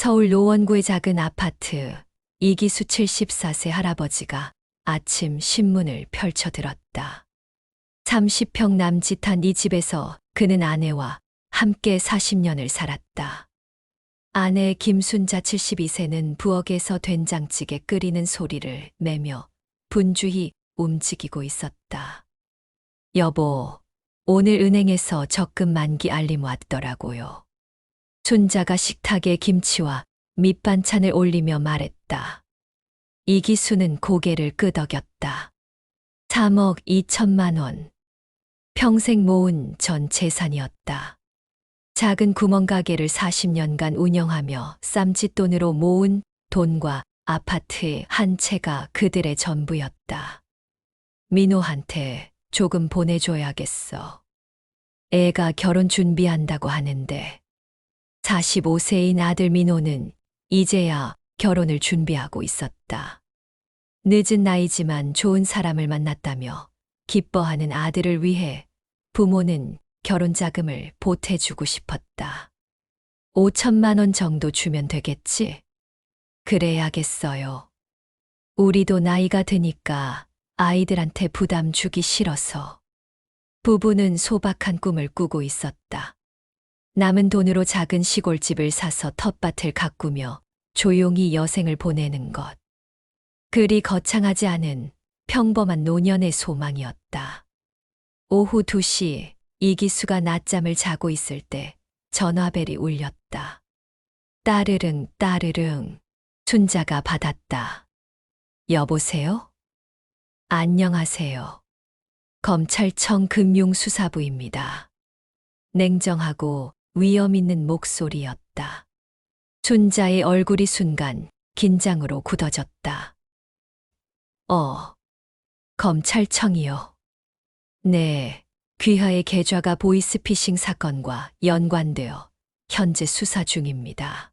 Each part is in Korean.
서울 노원구의 작은 아파트, 이기수 74세 할아버지가 아침 신문을 펼쳐들었다. 30평 남짓한 이 집에서 그는 아내와 함께 40년을 살았다. 아내 김순자 72세는 부엌에서 된장찌개 끓이는 소리를 내며 분주히 움직이고 있었다. 여보, 오늘 은행에서 적금 만기 알림 왔더라고요. 순자가 식탁에 김치와 밑반찬을 올리며 말했다. 이기수는 고개를 끄덕였다. 3억 2천만 원. 평생 모은 전 재산이었다. 작은 구멍가게를 40년간 운영하며 쌈짓돈으로 모은 돈과 아파트의 한 채가 그들의 전부였다. 민호한테 조금 보내줘야겠어. 애가 결혼 준비한다고 하는데 45세인 아들 민호는 이제야 결혼을 준비하고 있었다. 늦은 나이지만 좋은 사람을 만났다며 기뻐하는 아들을 위해 부모는 결혼 자금을 보태주고 싶었다. 5천만 원 정도 주면 되겠지? 그래야겠어요. 우리도 나이가 드니까 아이들한테 부담 주기 싫어서. 부부는 소박한 꿈을 꾸고 있었다. 남은 돈으로 작은 시골집을 사서 텃밭을 가꾸며 조용히 여생을 보내는 것. 그리 거창하지 않은 평범한 노년의 소망이었다. 오후 2시 이기수가 낮잠을 자고 있을 때 전화벨이 울렸다. 따르릉 따르릉. 순자가 받았다. 여보세요? 안녕하세요. 검찰청 금융수사부입니다. 냉정하고 위험 있는 목소리였다. 순자의 얼굴이 순간 긴장으로 굳어졌다. 검찰청이요. 네, 귀하의 계좌가 보이스피싱 사건과 연관되어 현재 수사 중입니다.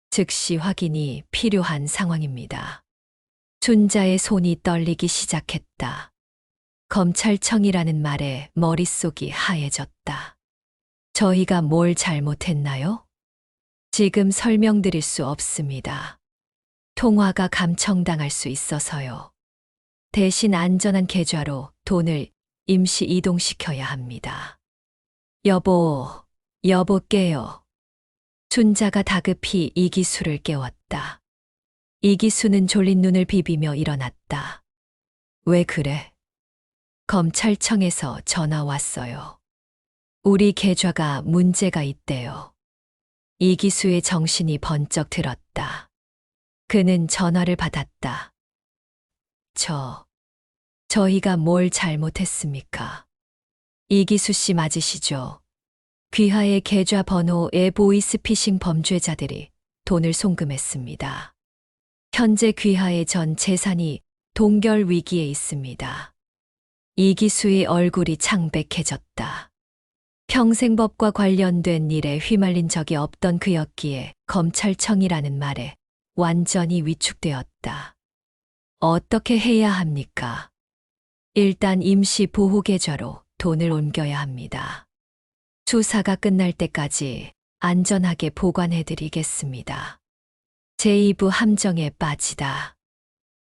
즉시 확인이 필요한 상황입니다. 순자의 손이 떨리기 시작했다. 검찰청이라는 말에 머릿속이 하얘졌다. 저희가 뭘 잘못했나요? 지금 설명드릴 수 없습니다. 통화가 감청당할 수 있어서요. 대신 안전한 계좌로 돈을 임시 이동시켜야 합니다. 여보 깨요. 순자가 다급히 이기수를 깨웠다. 이기수는 졸린 눈을 비비며 일어났다. 왜 그래? 검찰청에서 전화 왔어요. 우리 계좌가 문제가 있대요. 이기수의 정신이 번쩍 들었다. 그는 전화를 받았다. 저희가 뭘 잘못했습니까? 이기수 씨 맞으시죠? 귀하의 계좌 번호에 보이스피싱 범죄자들이 돈을 송금했습니다. 현재 귀하의 전 재산이 동결 위기에 있습니다. 이기수의 얼굴이 창백해졌다. 평생 법과 관련된 일에 휘말린 적이 없던 그였기에 검찰청이라는 말에 완전히 위축되었다. 어떻게 해야 합니까? 일단 임시 보호 계좌로 돈을 옮겨야 합니다. 수사가 끝날 때까지 안전하게 보관해드리겠습니다. 제2부 함정에 빠지다.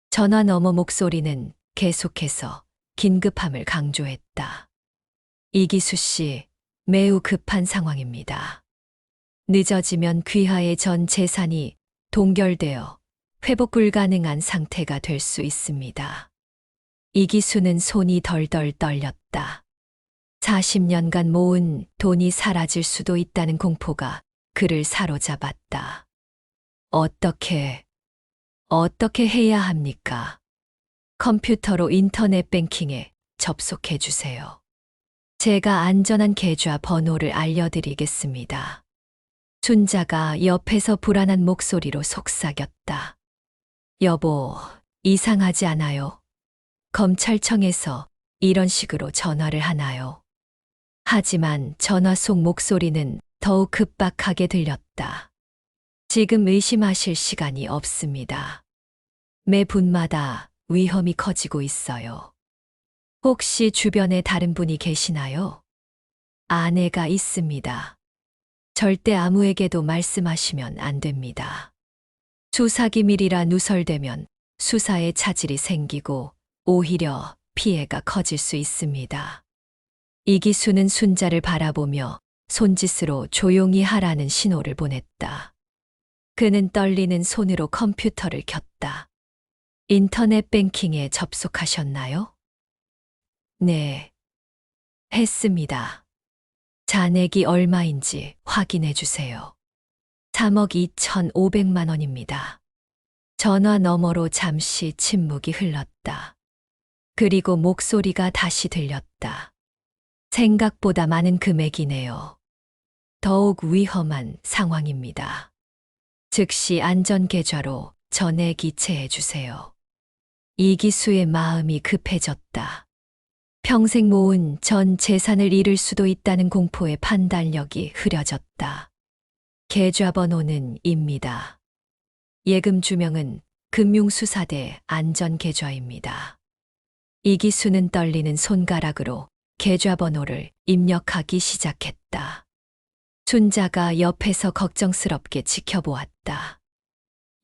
전화 너머 목소리는 계속해서 긴급함을 강조했다. 이기수 씨, 매우 급한 상황입니다. 늦어지면 귀하의 전 재산이 동결되어 회복 불가능한 상태가 될 수 있습니다. 이기수는 손이 덜덜 떨렸다. 40년간 모은 돈이 사라질 수도 있다는 공포가 그를 사로잡았다. 어떻게 해야 합니까? 컴퓨터로 인터넷 뱅킹에 접속해 주세요. 제가 안전한 계좌 번호를 알려드리겠습니다. 순자가 옆에서 불안한 목소리로 속삭였다. 여보, 이상하지 않아요? 검찰청에서 이런 식으로 전화를 하나요? 하지만 전화 속 목소리는 더욱 급박하게 들렸다. 지금 의심하실 시간이 없습니다. 매 분마다 위험이 커지고 있어요. 혹시 주변에 다른 분이 계시나요? 아내가 있습니다. 절대 아무에게도 말씀하시면 안 됩니다. 수사기밀이라 누설되면 수사에 차질이 생기고 오히려 피해가 커질 수 있습니다. 이기수는 순자를 바라보며 손짓으로 조용히 하라는 신호를 보냈다. 그는 떨리는 손으로 컴퓨터를 켰다. 인터넷 뱅킹에 접속하셨나요? 네, 했습니다. 잔액이 얼마인지 확인해 주세요. 3억 2,500만 원입니다. 전화 너머로 잠시 침묵이 흘렀다. 그리고 목소리가 다시 들렸다. 생각보다 많은 금액이네요. 더욱 위험한 상황입니다. 즉시 안전계좌로 전액 이체해 주세요. 이기수의 마음이 급해졌다. 평생 모은 전 재산을 잃을 수도 있다는 공포의 판단력이 흐려졌다. 계좌번호는 입니다. 예금 주명은 금융수사대 안전계좌입니다. 이기수는 떨리는 손가락으로 계좌번호를 입력하기 시작했다. 순자가 옆에서 걱정스럽게 지켜보았다.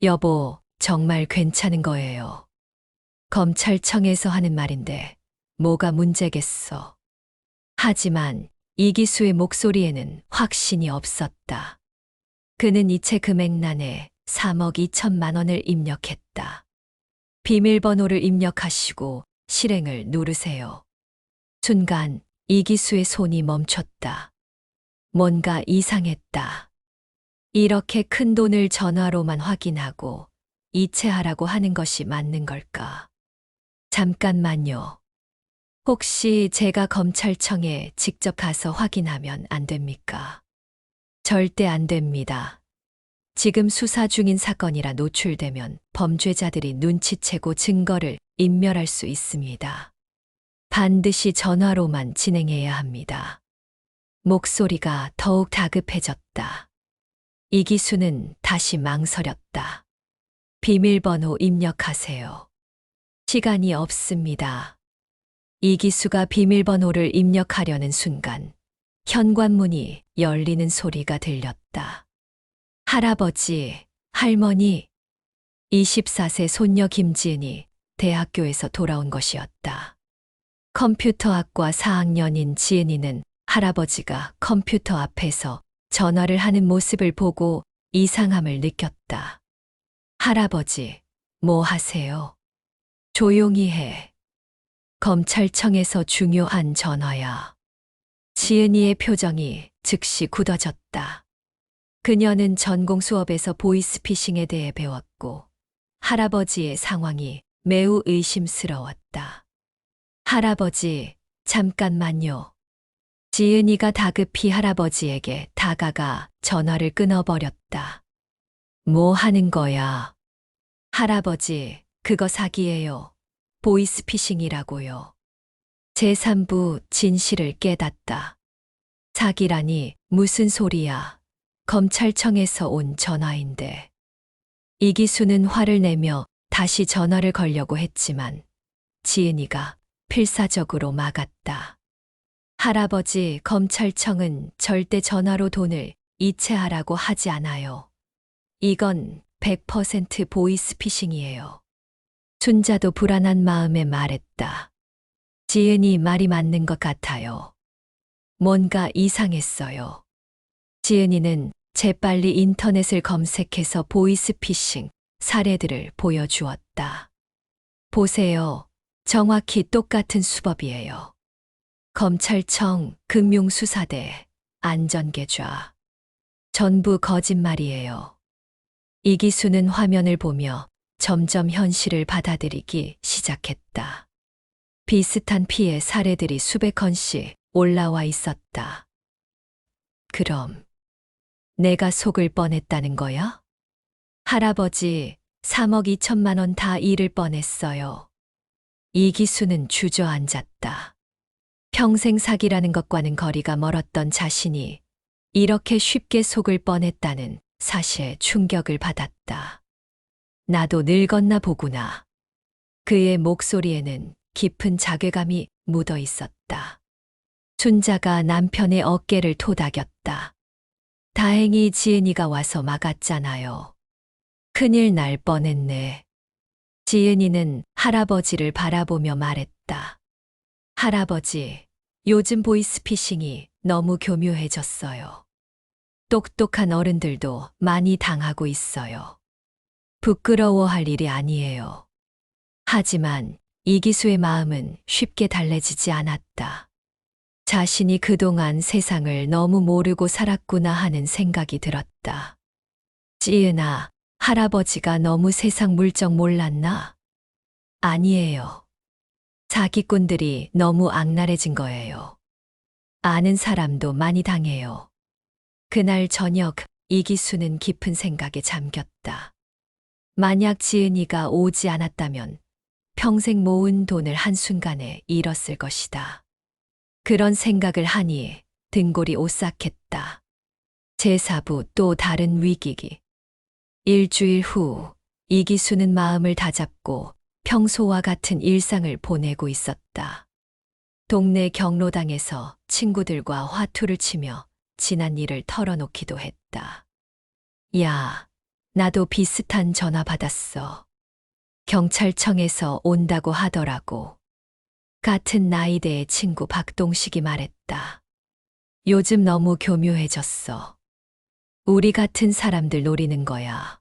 여보, 정말 괜찮은 거예요. 검찰청에서 하는 말인데 뭐가 문제겠어. 하지만 이기수의 목소리에는 확신이 없었다. 그는 이체 금액란에 3억 2천만 원을 입력했다. 비밀번호를 입력하시고 실행을 누르세요. 순간 이기수의 손이 멈췄다. 뭔가 이상했다. 이렇게 큰 돈을 전화로만 확인하고 이체하라고 하는 것이 맞는 걸까? 잠깐만요. 혹시 제가 검찰청에 직접 가서 확인하면 안 됩니까? 절대 안 됩니다. 지금 수사 중인 사건이라 노출되면 범죄자들이 눈치채고 증거를 인멸할 수 있습니다. 반드시 전화로만 진행해야 합니다. 목소리가 더욱 다급해졌다. 이기수는 다시 망설였다. 비밀번호 입력하세요. 시간이 없습니다. 이기수가 비밀번호를 입력하려는 순간 현관문이 열리는 소리가 들렸다. 할아버지, 할머니, 24세 손녀 김지은이 대학교에서 돌아온 것이었다. 컴퓨터학과 4학년인 지은이는 할아버지가 컴퓨터 앞에서 전화를 하는 모습을 보고 이상함을 느꼈다. 할아버지, 뭐 하세요? 조용히 해. 검찰청에서 중요한 전화야. 지은이의 표정이 즉시 굳어졌다. 그녀는 전공 수업에서 보이스피싱에 대해 배웠고 할아버지의 상황이 매우 의심스러웠다. 할아버지, 잠깐만요. 지은이가 다급히 할아버지에게 다가가 전화를 끊어버렸다. 뭐 하는 거야? 할아버지, 그거 사기예요. 보이스피싱이라고요. 제3부 진실을 깨닫다. 사기라니 무슨 소리야. 검찰청에서 온 전화인데. 이기수는 화를 내며 다시 전화를 걸려고 했지만 지은이가 필사적으로 막았다. 할아버지, 검찰청은 절대 전화로 돈을 이체하라고 하지 않아요. 이건 100% 보이스피싱이에요. 순자도 불안한 마음에 말했다. 지은이 말이 맞는 것 같아요. 뭔가 이상했어요. 지은이는 재빨리 인터넷을 검색해서 보이스피싱 사례들을 보여주었다. 보세요. 정확히 똑같은 수법이에요. 검찰청, 금융수사대, 안전계좌. 전부 거짓말이에요. 이기수는 화면을 보며 점점 현실을 받아들이기 시작했다. 비슷한 피해 사례들이 수백 건씩 올라와 있었다. 그럼 내가 속을 뻔했다는 거야? 할아버지, 3억 2천만 원 다 잃을 뻔했어요. 이기수는 주저앉았다. 평생 사기라는 것과는 거리가 멀었던 자신이 이렇게 쉽게 속을 뻔했다는 사실에 충격을 받았다. 나도 늙었나 보구나. 그의 목소리에는 깊은 자괴감이 묻어 있었다. 순자가 남편의 어깨를 토닥였다. 다행히 지은이가 와서 막았잖아요. 큰일 날 뻔했네. 지은이는 할아버지를 바라보며 말했다. 할아버지, 요즘 보이스피싱이 너무 교묘해졌어요. 똑똑한 어른들도 많이 당하고 있어요. 부끄러워할 일이 아니에요. 하지만 이기수의 마음은 쉽게 달래지지 않았다. 자신이 그동안 세상을 너무 모르고 살았구나 하는 생각이 들었다. 지은아, 할아버지가 너무 세상 물정 몰랐나? 아니에요. 사기꾼들이 너무 악랄해진 거예요. 아는 사람도 많이 당해요. 그날 저녁 이기수는 깊은 생각에 잠겼다. 만약 지은이가 오지 않았다면 평생 모은 돈을 한순간에 잃었을 것이다. 그런 생각을 하니 등골이 오싹했다. 제4부 또 다른 위기기. 일주일 후 이기수는 마음을 다잡고 평소와 같은 일상을 보내고 있었다. 동네 경로당에서 친구들과 화투를 치며 지난 일을 털어놓기도 했다. 야, 나도 비슷한 전화 받았어. 경찰청에서 온다고 하더라고. 같은 나이대의 친구 박동식이 말했다. 요즘 너무 교묘해졌어. 우리 같은 사람들 노리는 거야.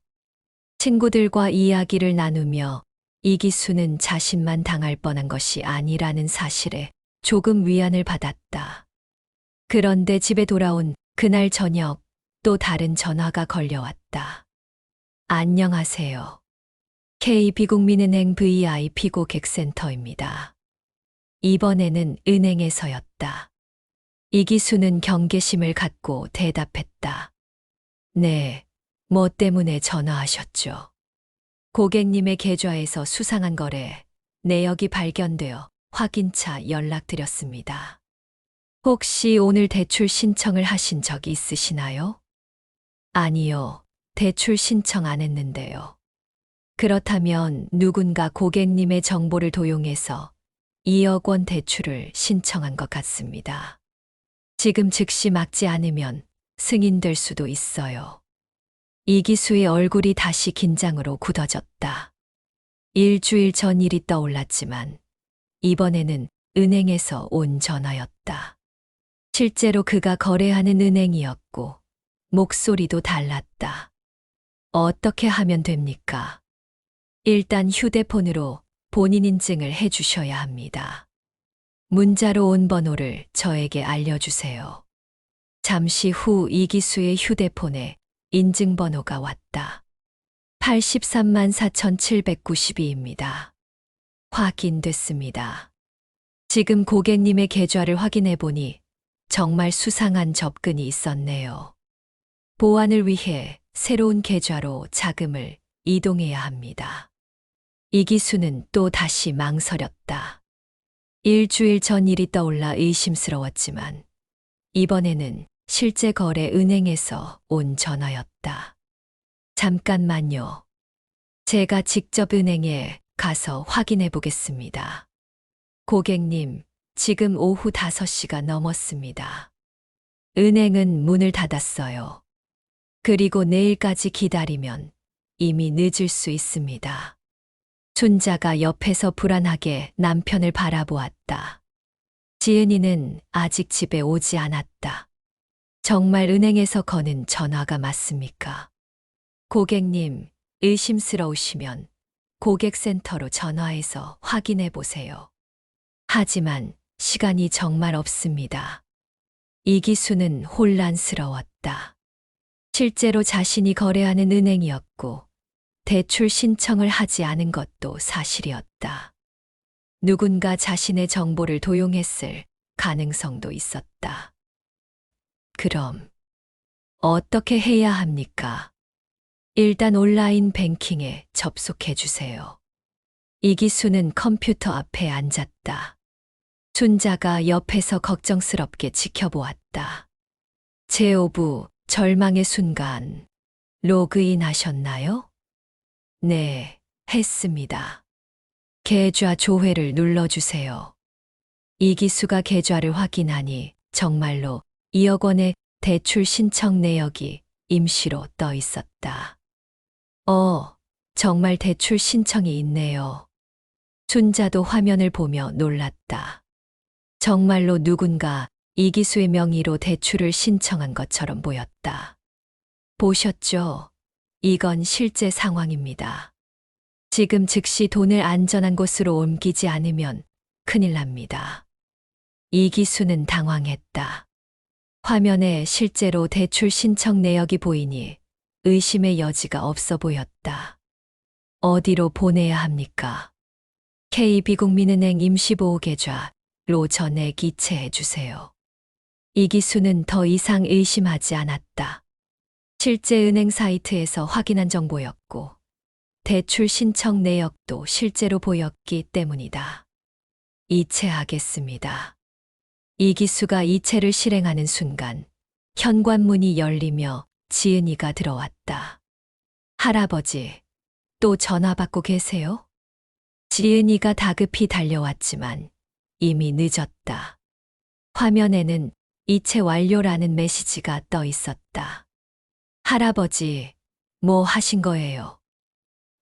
친구들과 이야기를 나누며 이기수는 자신만 당할 뻔한 것이 아니라는 사실에 조금 위안을 받았다. 그런데 집에 돌아온 그날 저녁 또 다른 전화가 걸려왔다. 안녕하세요. KB국민은행 VIP 고객센터입니다. 이번에는 은행에서였다. 이기수는 경계심을 갖고 대답했다. 네, 뭐 때문에 전화하셨죠? 고객님의 계좌에서 수상한 거래, 내역이 발견되어 확인차 연락드렸습니다. 혹시 오늘 대출 신청을 하신 적 있으시나요? 아니요, 대출 신청 안 했는데요. 그렇다면 누군가 고객님의 정보를 도용해서 2억 원 대출을 신청한 것 같습니다. 지금 즉시 막지 않으면 승인될 수도 있어요. 이기수의 얼굴이 다시 긴장으로 굳어졌다. 일주일 전 일이 떠올랐지만 이번에는 은행에서 온 전화였다. 실제로 그가 거래하는 은행이었고 목소리도 달랐다. 어떻게 하면 됩니까? 일단 휴대폰으로 본인 인증을 해주셔야 합니다. 문자로 온 번호를 저에게 알려주세요. 잠시 후 이기수의 휴대폰에 인증번호가 왔다. 83만 4,792입니다. 확인됐습니다. 지금 고객님의 계좌를 확인해 보니 정말 수상한 접근이 있었네요. 보안을 위해 새로운 계좌로 자금을 이동해야 합니다. 이기수는 또 다시 망설였다. 일주일 전 일이 떠올라 의심스러웠지만 이번에는 실제 거래 은행에서 온 전화였다. 잠깐만요. 제가 직접 은행에 가서 확인해 보겠습니다. 고객님, 지금 오후 5시가 넘었습니다. 은행은 문을 닫았어요. 그리고 내일까지 기다리면 이미 늦을 수 있습니다. 손자가 옆에서 불안하게 남편을 바라보았다. 지은이는 아직 집에 오지 않았다. 정말 은행에서 거는 전화가 맞습니까? 고객님, 의심스러우시면 고객센터로 전화해서 확인해 보세요. 하지만 시간이 정말 없습니다. 이기수는 혼란스러웠다. 실제로 자신이 거래하는 은행이었고 대출 신청을 하지 않은 것도 사실이었다. 누군가 자신의 정보를 도용했을 가능성도 있었다. 그럼 어떻게 해야 합니까? 일단 온라인 뱅킹에 접속해 주세요. 이기수는 컴퓨터 앞에 앉았다. 손자가 옆에서 걱정스럽게 지켜보았다. 제오부 절망의 순간 로그인 하셨나요? 네, 했습니다. 계좌 조회를 눌러주세요. 이기수가 계좌를 확인하니 정말로 2억 원의 대출 신청 내역이 임시로 떠 있었다. 정말 대출 신청이 있네요. 순자도 화면을 보며 놀랐다. 정말로 누군가 이기수의 명의로 대출을 신청한 것처럼 보였다. 보셨죠? 이건 실제 상황입니다. 지금 즉시 돈을 안전한 곳으로 옮기지 않으면 큰일 납니다. 이기수는 당황했다. 화면에 실제로 대출 신청 내역이 보이니 의심의 여지가 없어 보였다. 어디로 보내야 합니까? KB국민은행 임시보호계좌로 전액 이체해 주세요. 이기수는 더 이상 의심하지 않았다. 실제 은행 사이트에서 확인한 정보였고 대출 신청 내역도 실제로 보였기 때문이다. 이체하겠습니다. 이기수가 이체를 실행하는 순간 현관문이 열리며 지은이가 들어왔다. 할아버지, 또 전화 받고 계세요? 지은이가 다급히 달려왔지만 이미 늦었다. 화면에는 이체 완료라는 메시지가 떠 있었다. 할아버지, 뭐 하신 거예요?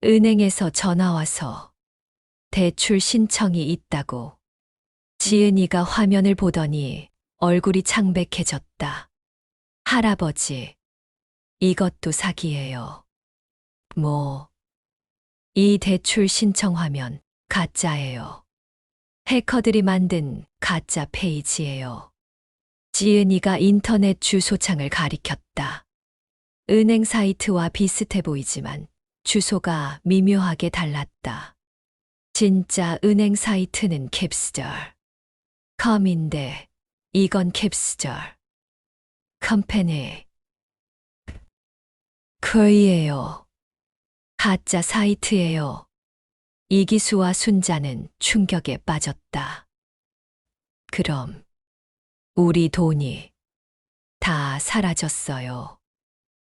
은행에서 전화 와서 대출 신청이 있다고. 지은이가 화면을 보더니 얼굴이 창백해졌다. 할아버지, 이것도 사기예요. 이 대출 신청 화면 가짜예요. 해커들이 만든 가짜 페이지예요. 지은이가 인터넷 주소창을 가리켰다. 은행 사이트와 비슷해 보이지만 주소가 미묘하게 달랐다. 진짜 은행 사이트는 캡스절. 컴인데 이건 캡스절. 컴퍼니. 그이에요. 가짜 사이트예요. 이기수와 순자는 충격에 빠졌다. 그럼 우리 돈이 다 사라졌어요.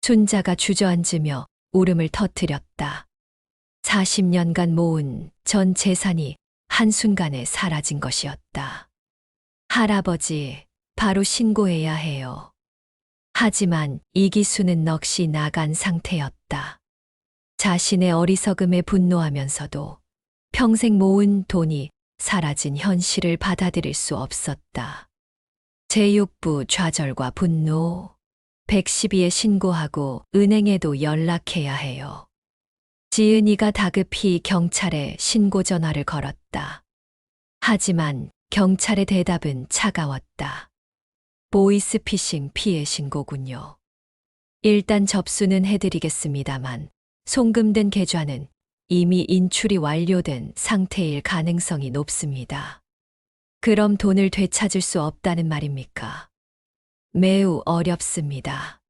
순자가 주저앉으며 울음을 터뜨렸다. 40년간 모은 전 재산이 한순간에 사라진 것이었다. 할아버지, 바로 신고해야 해요. 하지만 이기수는 넋이 나간 상태였다. 자신의 어리석음에 분노하면서도 평생 모은 돈이 사라진 현실을 받아들일 수 없었다. 제6부 좌절과 분노. 112에 신고하고 은행에도 연락해야 해요. 지은이가 다급히 경찰에 신고 전화를 걸었다. 하지만 경찰의 대답은 차가웠다. 보이스피싱 피해 신고군요. 일단 접수는 해드리겠습니다만 송금된 계좌는 이미 인출이 완료된 상태일 가능성이 높습니다. 그럼 돈을 되찾을 수 없다는 말입니까? 매우 어렵습니다.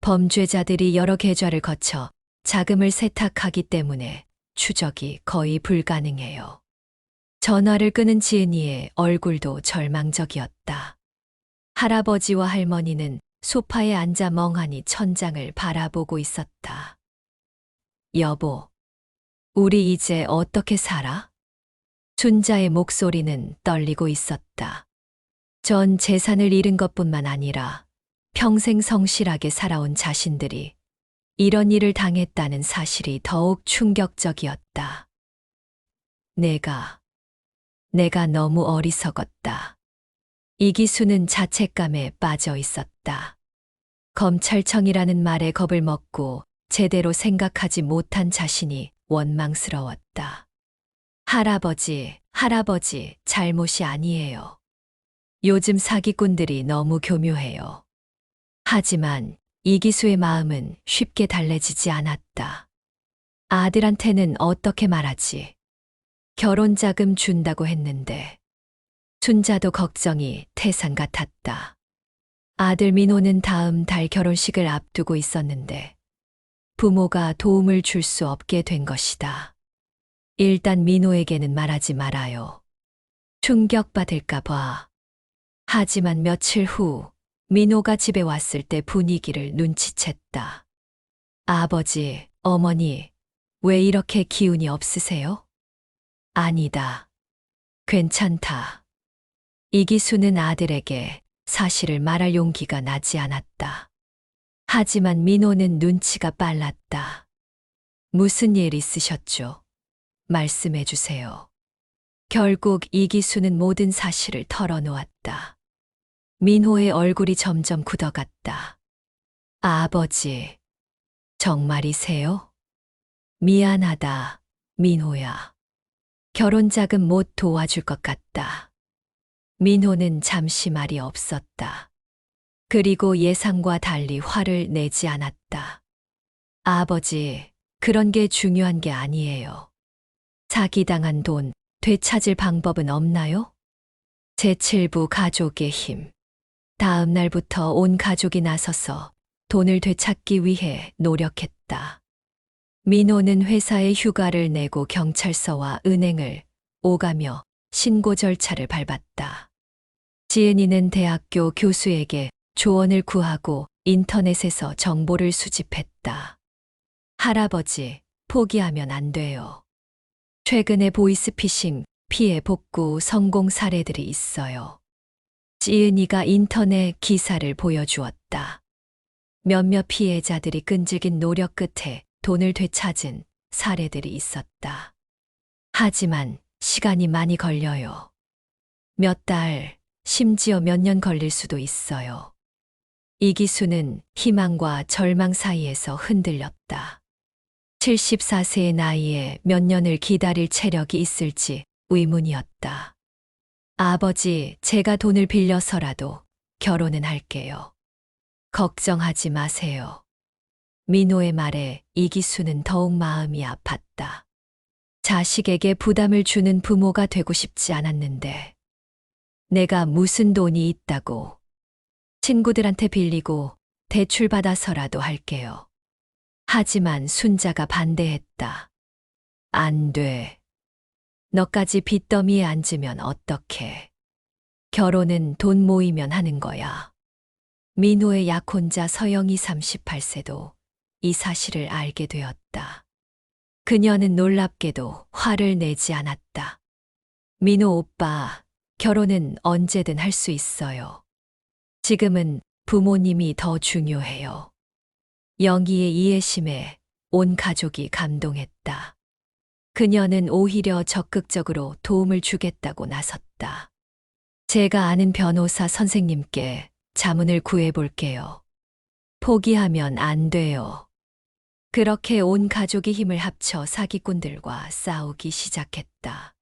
범죄자들이 여러 계좌를 거쳐 자금을 세탁하기 때문에 추적이 거의 불가능해요. 전화를 끊은 지은이의 얼굴도 절망적이었다. 할아버지와 할머니는 소파에 앉아 멍하니 천장을 바라보고 있었다. 여보, 우리 이제 어떻게 살아? 순자의 목소리는 떨리고 있었다. 전 재산을 잃은 것뿐만 아니라 평생 성실하게 살아온 자신들이 이런 일을 당했다는 사실이 더욱 충격적이었다. 내가 너무 어리석었다. 이기수는 자책감에 빠져 있었다. 검찰청이라는 말에 겁을 먹고 제대로 생각하지 못한 자신이 원망스러웠다. 할아버지, 잘못이 아니에요. 요즘 사기꾼들이 너무 교묘해요. 하지만 이기수의 마음은 쉽게 달래지지 않았다. 아들한테는 어떻게 말하지? 결혼자금 준다고 했는데. 순자도 걱정이 태산 같았다. 아들 민호는 다음 달 결혼식을 앞두고 있었는데 부모가 도움을 줄 수 없게 된 것이다. 일단 민호에게는 말하지 말아요. 충격받을까 봐. 하지만 며칠 후 민호가 집에 왔을 때 분위기를 눈치챘다. 아버지, 어머니, 왜 이렇게 기운이 없으세요? 아니다. 괜찮다. 이기수는 아들에게 사실을 말할 용기가 나지 않았다. 하지만 민호는 눈치가 빨랐다. 무슨 일 있으셨죠? 말씀해 주세요. 결국 이기수는 모든 사실을 털어놓았다. 민호의 얼굴이 점점 굳어갔다. 아버지, 정말이세요? 미안하다, 민호야. 결혼 자금 못 도와줄 것 같다. 민호는 잠시 말이 없었다. 그리고 예상과 달리 화를 내지 않았다. 아버지, 그런 게 중요한 게 아니에요. 사기당한 돈 되찾을 방법은 없나요? 제7부 가족의 힘. 다음 날부터 온 가족이 나서서 돈을 되찾기 위해 노력했다. 민호는 회사에 휴가를 내고 경찰서와 은행을 오가며 신고 절차를 밟았다. 지은이는 대학교 교수에게 조언을 구하고 인터넷에서 정보를 수집했다. 할아버지, 포기하면 안 돼요. 최근에 보이스피싱 피해 복구 성공 사례들이 있어요. 지은이가 인터넷 기사를 보여주었다. 몇몇 피해자들이 끈질긴 노력 끝에 돈을 되찾은 사례들이 있었다. 하지만 시간이 많이 걸려요. 몇 달, 심지어 몇 년 걸릴 수도 있어요. 이기수는 희망과 절망 사이에서 흔들렸다. 74세의 나이에 몇 년을 기다릴 체력이 있을지 의문이었다. 아버지, 제가 돈을 빌려서라도 결혼은 할게요. 걱정하지 마세요. 민호의 말에 이기수는 더욱 마음이 아팠다. 자식에게 부담을 주는 부모가 되고 싶지 않았는데, 내가 무슨 돈이 있다고. 친구들한테 빌리고 대출받아서라도 할게요. 하지만 순자가 반대했다. 안 돼. 너까지 빚더미에 앉으면 어떡해. 결혼은 돈 모이면 하는 거야. 민호의 약혼자 서영이 38세도 이 사실을 알게 되었다. 그녀는 놀랍게도 화를 내지 않았다. 민호 오빠, 결혼은 언제든 할 수 있어요. 지금은 부모님이 더 중요해요. 영희의 이해심에 온 가족이 감동했다. 그녀는 오히려 적극적으로 도움을 주겠다고 나섰다. 제가 아는 변호사 선생님께 자문을 구해볼게요. 포기하면 안 돼요. 그렇게 온 가족이 힘을 합쳐 사기꾼들과 싸우기 시작했다.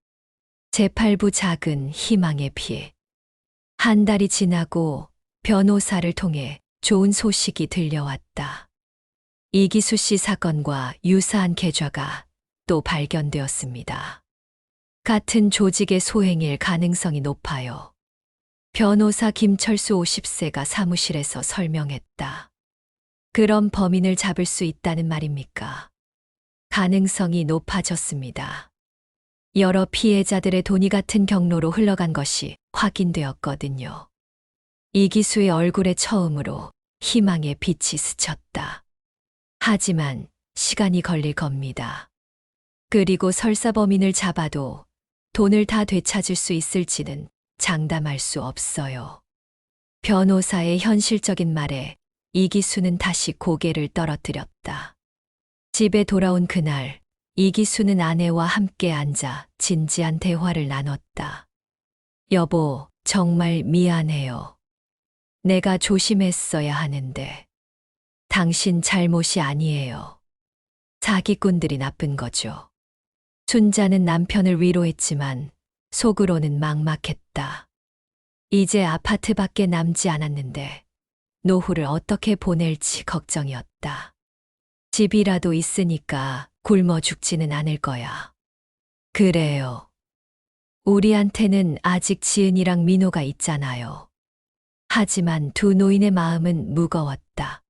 제8부 작은 희망의 피. 한 달이 지나고 변호사를 통해 좋은 소식이 들려왔다. 이기수 씨 사건과 유사한 계좌가 또 발견되었습니다. 같은 조직의 소행일 가능성이 높아요. 변호사 김철수 50세가 사무실에서 설명했다. 그럼 범인을 잡을 수 있다는 말입니까? 가능성이 높아졌습니다. 여러 피해자들의 돈이 같은 경로로 흘러간 것이 확인되었거든요. 이기수의 얼굴에 처음으로 희망의 빛이 스쳤다. 하지만 시간이 걸릴 겁니다. 그리고 설사 범인을 잡아도 돈을 다 되찾을 수 있을지는 장담할 수 없어요. 변호사의 현실적인 말에 이기수는 다시 고개를 떨어뜨렸다. 집에 돌아온 그날, 이기수는 아내와 함께 앉아 진지한 대화를 나눴다. 여보, 정말 미안해요. 내가 조심했어야 하는데. 당신 잘못이 아니에요. 사기꾼들이 나쁜 거죠. 순자는 남편을 위로했지만 속으로는 막막했다. 이제 아파트밖에 남지 않았는데 노후를 어떻게 보낼지 걱정이었다. 집이라도 있으니까 굶어 죽지는 않을 거야. 그래요. 우리한테는 아직 지은이랑 민호가 있잖아요. 하지만 두 노인의 마음은 무거웠다.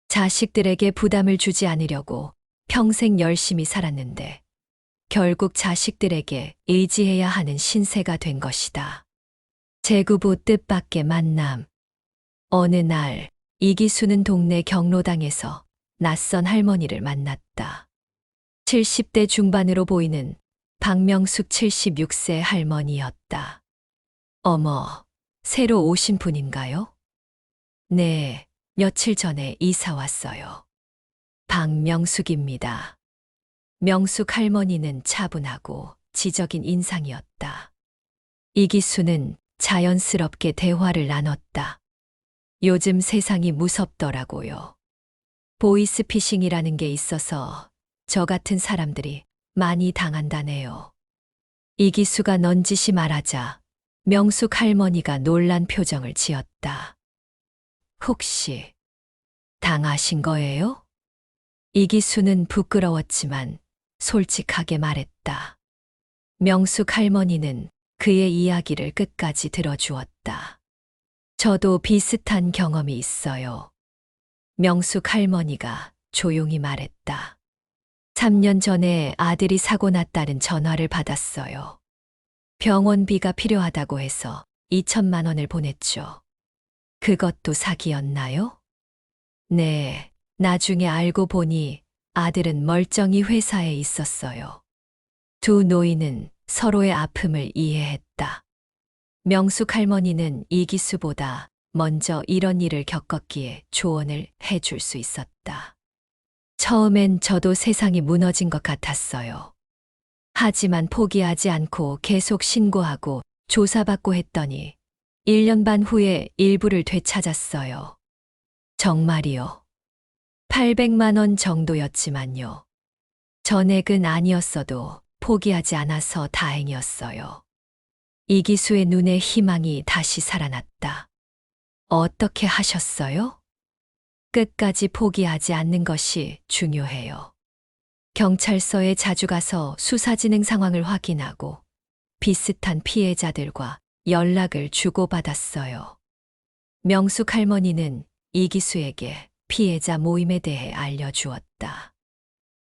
자식들에게 부담을 주지 않으려고 평생 열심히 살았는데 결국 자식들에게 의지해야 하는 신세가 된 것이다. 제구부 뜻밖의 만남. 어느 날 이기수는 동네 경로당에서 낯선 할머니를 만났다. 70대 중반으로 보이는 박명숙 76세 할머니였다. 어머, 새로 오신 분인가요? 네, 며칠 전에 이사 왔어요. 박명숙입니다. 명숙 할머니는 차분하고 지적인 인상이었다. 이기수는 자연스럽게 대화를 나눴다. 요즘 세상이 무섭더라고요. 보이스피싱이라는 게 있어서 저 같은 사람들이 많이 당한다네요. 이기수가 넌지시 말하자 명숙 할머니가 놀란 표정을 지었다. 혹시 당하신 거예요? 이기수는 부끄러웠지만 솔직하게 말했다. 명숙 할머니는 그의 이야기를 끝까지 들어주었다. 저도 비슷한 경험이 있어요. 명숙 할머니가 조용히 말했다. 3년 전에 아들이 사고 났다는 전화를 받았어요. 병원비가 필요하다고 해서 2천만 원을 보냈죠. 그것도 사기였나요? 네, 나중에 알고 보니 아들은 멀쩡히 회사에 있었어요. 두 노인은 서로의 아픔을 이해했다. 명숙 할머니는 이기수보다 먼저 이런 일을 겪었기에 조언을 해줄 수 있었다. 처음엔 저도 세상이 무너진 것 같았어요. 하지만 포기하지 않고 계속 신고하고 조사받고 했더니 1년 반 후에 일부를 되찾았어요. 정말이요. 800만 원 정도였지만요. 전액은 아니었어도 포기하지 않아서 다행이었어요. 이기수의 눈에 희망이 다시 살아났다. 어떻게 하셨어요? 끝까지 포기하지 않는 것이 중요해요. 경찰서에 자주 가서 수사 진행 상황을 확인하고 비슷한 피해자들과 연락을 주고받았어요. 명숙 할머니는 이기수에게 피해자 모임에 대해 알려주었다.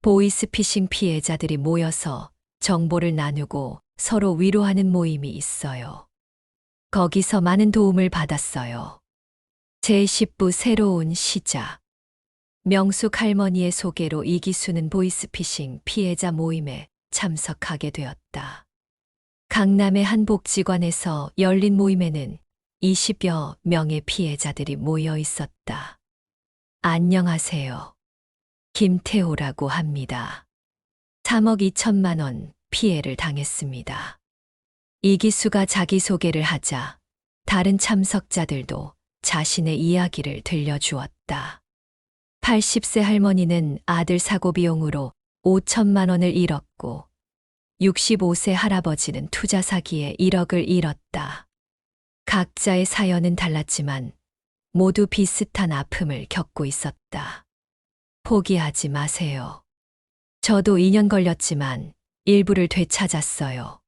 보이스피싱 피해자들이 모여서 정보를 나누고 서로 위로하는 모임이 있어요. 거기서 많은 도움을 받았어요. 제10부 새로운 시작. 명숙 할머니의 소개로 이기수는 보이스피싱 피해자 모임에 참석하게 되었다. 강남의 한 복지관에서 열린 모임에는 20여 명의 피해자들이 모여 있었다. 안녕하세요. 김태호라고 합니다. 3억 2천만 원 피해를 당했습니다. 이기수가 자기소개를 하자 다른 참석자들도 자신의 이야기를 들려주었다. 80세 할머니는 아들 사고 비용으로 5천만 원을 잃었고 65세 할아버지는 투자 사기에 1억을 잃었다. 각자의 사연은 달랐지만 모두 비슷한 아픔을 겪고 있었다. 포기하지 마세요. 저도 2년 걸렸지만 일부를 되찾았어요.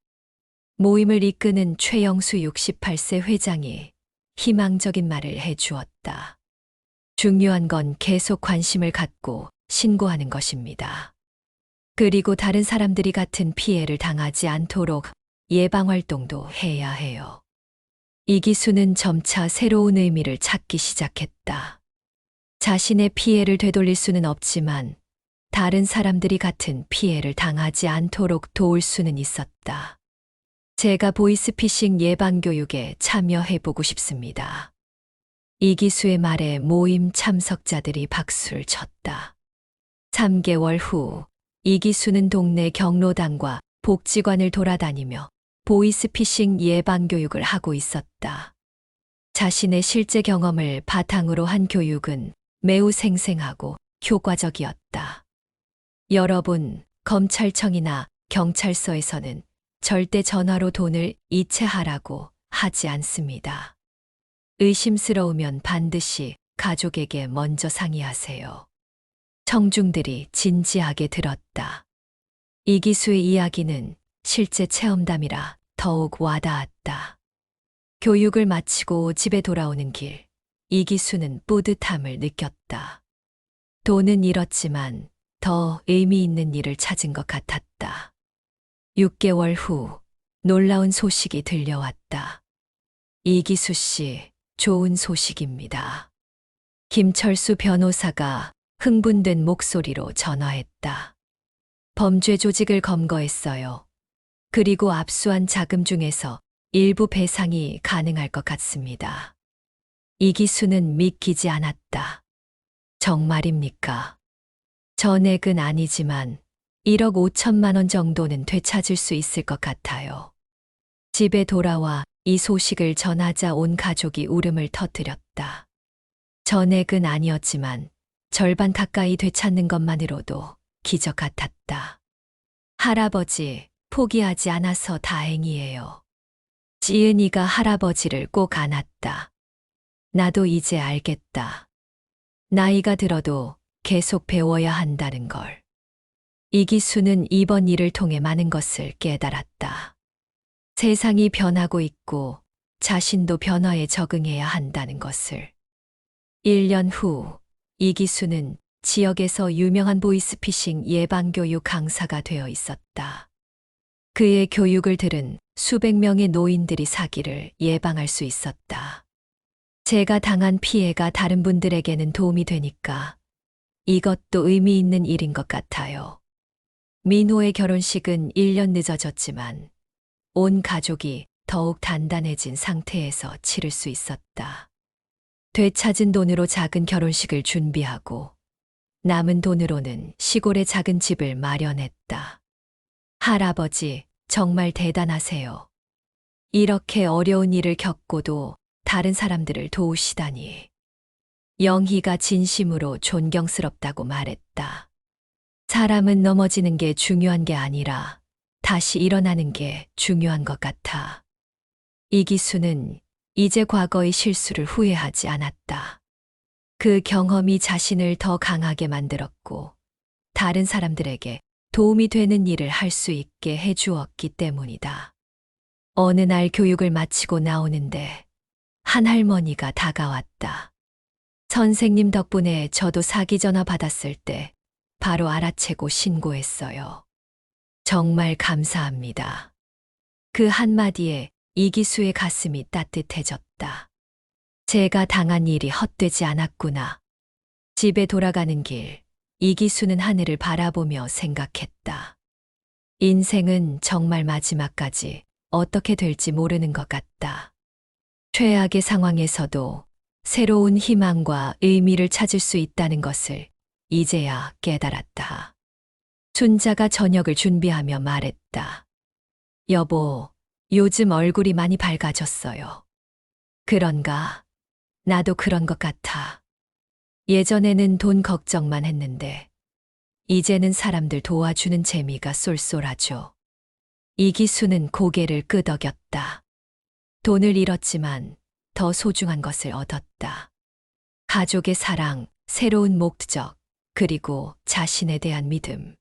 모임을 이끄는 최영수 68세 회장이 희망적인 말을 해주었다. 중요한 건 계속 관심을 갖고 신고하는 것입니다. 그리고 다른 사람들이 같은 피해를 당하지 않도록 예방활동도 해야 해요. 이기수는 점차 새로운 의미를 찾기 시작했다. 자신의 피해를 되돌릴 수는 없지만 다른 사람들이 같은 피해를 당하지 않도록 도울 수는 있었다. 제가 보이스피싱 예방교육에 참여해보고 싶습니다. 이기수의 말에 모임 참석자들이 박수를 쳤다. 3개월 후 이기수는 동네 경로당과 복지관을 돌아다니며 보이스피싱 예방교육을 하고 있었다. 자신의 실제 경험을 바탕으로 한 교육은 매우 생생하고 효과적이었다. 여러분, 검찰청이나 경찰서에서는 절대 전화로 돈을 이체하라고 하지 않습니다. 의심스러우면 반드시 가족에게 먼저 상의하세요. 청중들이 진지하게 들었다. 이기수의 이야기는 실제 체험담이라 더욱 와닿았다. 교육을 마치고 집에 돌아오는 길, 이기수는 뿌듯함을 느꼈다. 돈은 잃었지만 더 의미 있는 일을 찾은 것 같았다. 6개월 후 놀라운 소식이 들려왔다. 이기수 씨, 좋은 소식입니다. 김철수 변호사가 흥분된 목소리로 전화했다. 범죄 조직을 검거했어요. 그리고 압수한 자금 중에서 일부 배상이 가능할 것 같습니다. 이기수는 믿기지 않았다. 정말입니까? 전액은 아니지만 1억 5천만 원 정도는 되찾을 수 있을 것 같아요. 집에 돌아와 이 소식을 전하자 온 가족이 울음을 터뜨렸다. 전액은 아니었지만 절반 가까이 되찾는 것만으로도 기적 같았다. 할아버지, 포기하지 않아서 다행이에요. 지은이가 할아버지를 꼭 안았다. 나도 이제 알겠다. 나이가 들어도 계속 배워야 한다는 걸. 이기수는 이번 일을 통해 많은 것을 깨달았다. 세상이 변하고 있고 자신도 변화에 적응해야 한다는 것을. 1년 후, 이기수는 지역에서 유명한 보이스피싱 예방교육 강사가 되어 있었다. 그의 교육을 들은 수백 명의 노인들이 사기를 예방할 수 있었다. 제가 당한 피해가 다른 분들에게는 도움이 되니까 이것도 의미 있는 일인 것 같아요. 민호의 결혼식은 1년 늦어졌지만 온 가족이 더욱 단단해진 상태에서 치를 수 있었다. 되찾은 돈으로 작은 결혼식을 준비하고 남은 돈으로는 시골에 작은 집을 마련했다. 할아버지, 정말 대단하세요. 이렇게 어려운 일을 겪고도 다른 사람들을 도우시다니. 영희가 진심으로 존경스럽다고 말했다. 사람은 넘어지는 게 중요한 게 아니라 다시 일어나는 게 중요한 것 같아. 이기수는 이제 과거의 실수를 후회하지 않았다. 그 경험이 자신을 더 강하게 만들었고 다른 사람들에게 도움이 되는 일을 할 수 있게 해주었기 때문이다. 어느 날 교육을 마치고 나오는데 한 할머니가 다가왔다. 선생님 덕분에 저도 사기 전화 받았을 때 바로 알아채고 신고했어요. 정말 감사합니다. 그 한마디에 이기수의 가슴이 따뜻해졌다. 제가 당한 일이 헛되지 않았구나. 집에 돌아가는 길, 이기수는 하늘을 바라보며 생각했다. 인생은 정말 마지막까지 어떻게 될지 모르는 것 같다. 최악의 상황에서도 새로운 희망과 의미를 찾을 수 있다는 것을 이제야 깨달았다. 순자가 저녁을 준비하며 말했다. 여보, 요즘 얼굴이 많이 밝아졌어요. 그런가? 나도 그런 것 같아. 예전에는 돈 걱정만 했는데 이제는 사람들 도와주는 재미가 쏠쏠하죠. 이기수는 고개를 끄덕였다. 돈을 잃었지만 더 소중한 것을 얻었다. 가족의 사랑, 새로운 목적, 그리고 자신에 대한 믿음.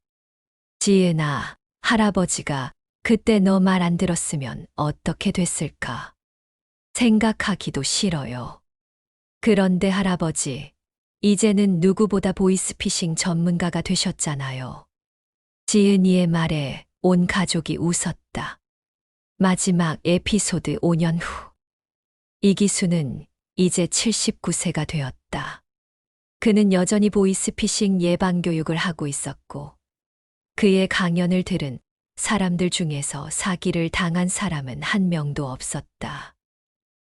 지은아, 할아버지가 그때 너 말 안 들었으면 어떻게 됐을까? 생각하기도 싫어요. 그런데 할아버지, 이제는 누구보다 보이스피싱 전문가가 되셨잖아요. 지은이의 말에 온 가족이 웃었다. 마지막 에피소드 5년 후. 이기수는 이제 79세가 되었다. 그는 여전히 보이스피싱 예방교육을 하고 있었고 그의 강연을 들은 사람들 중에서 사기를 당한 사람은 한 명도 없었다.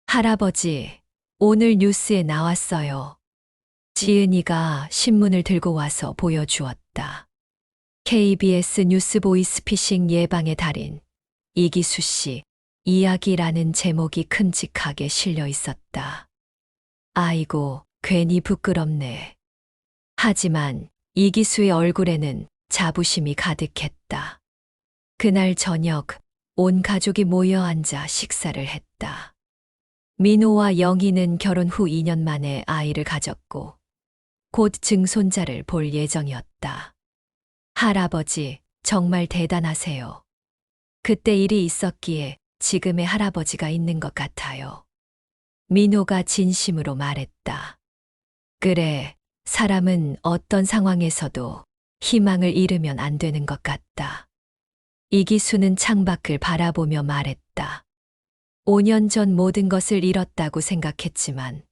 할아버지, 오늘 뉴스에 나왔어요. 지은이가 신문을 들고 와서 보여주었다. KBS 뉴스 보이스피싱 예방의 달인 이기수 씨 이야기라는 제목이 큼직하게 실려 있었다. 아이고, 괜히 부끄럽네. 하지만 이기수의 얼굴에는 자부심이 가득했다. 그날 저녁 온 가족이 모여 앉아 식사를 했다. 민호와 영희는 결혼 후 2년 만에 아이를 가졌고 곧 증손자를 볼 예정이었다. 할아버지, 정말 대단하세요. 그때 일이 있었기에 지금의 할아버지가 있는 것 같아요. 민호가 진심으로 말했다. 그래, 사람은 어떤 상황에서도 희망을 잃으면 안 되는 것 같다. 이기수는 창밖을 바라보며 말했다. 5년 전 모든 것을 잃었다고 생각했지만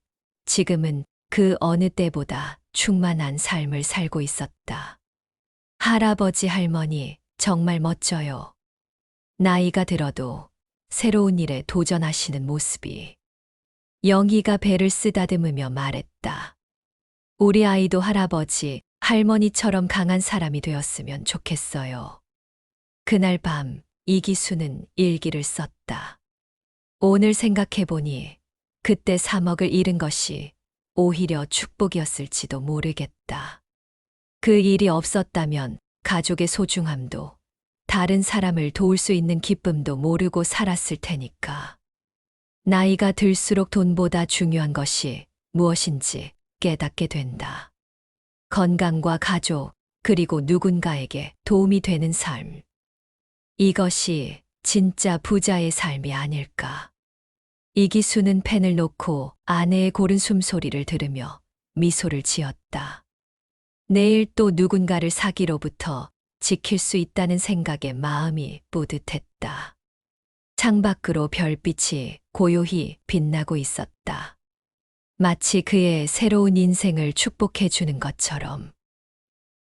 지금은 그 어느 때보다 충만한 삶을 살고 있었다. 할아버지 할머니, 정말 멋져요. 나이가 들어도 새로운 일에 도전하시는 모습이. 영희가 배를 쓰다듬으며 말했다. 우리 아이도 할아버지, 할머니처럼 강한 사람이 되었으면 좋겠어요. 그날 밤 이기수는 일기를 썼다. 오늘 생각해보니 그때 3억을 잃은 것이 오히려 축복이었을지도 모르겠다. 그 일이 없었다면 가족의 소중함도 다른 사람을 도울 수 있는 기쁨도 모르고 살았을 테니까. 나이가 들수록 돈보다 중요한 것이 무엇인지 깨닫게 된다. 건강과 가족, 그리고 누군가에게 도움이 되는 삶. 이것이 진짜 부자의 삶이 아닐까. 이기수는 펜을 놓고 아내의 고른 숨소리를 들으며 미소를 지었다. 내일 또 누군가를 사기로부터 지킬 수 있다는 생각에 마음이 뿌듯했다. 창밖으로 별빛이 고요히 빛나고 있었다. 마치 그의 새로운 인생을 축복해 주는 것처럼.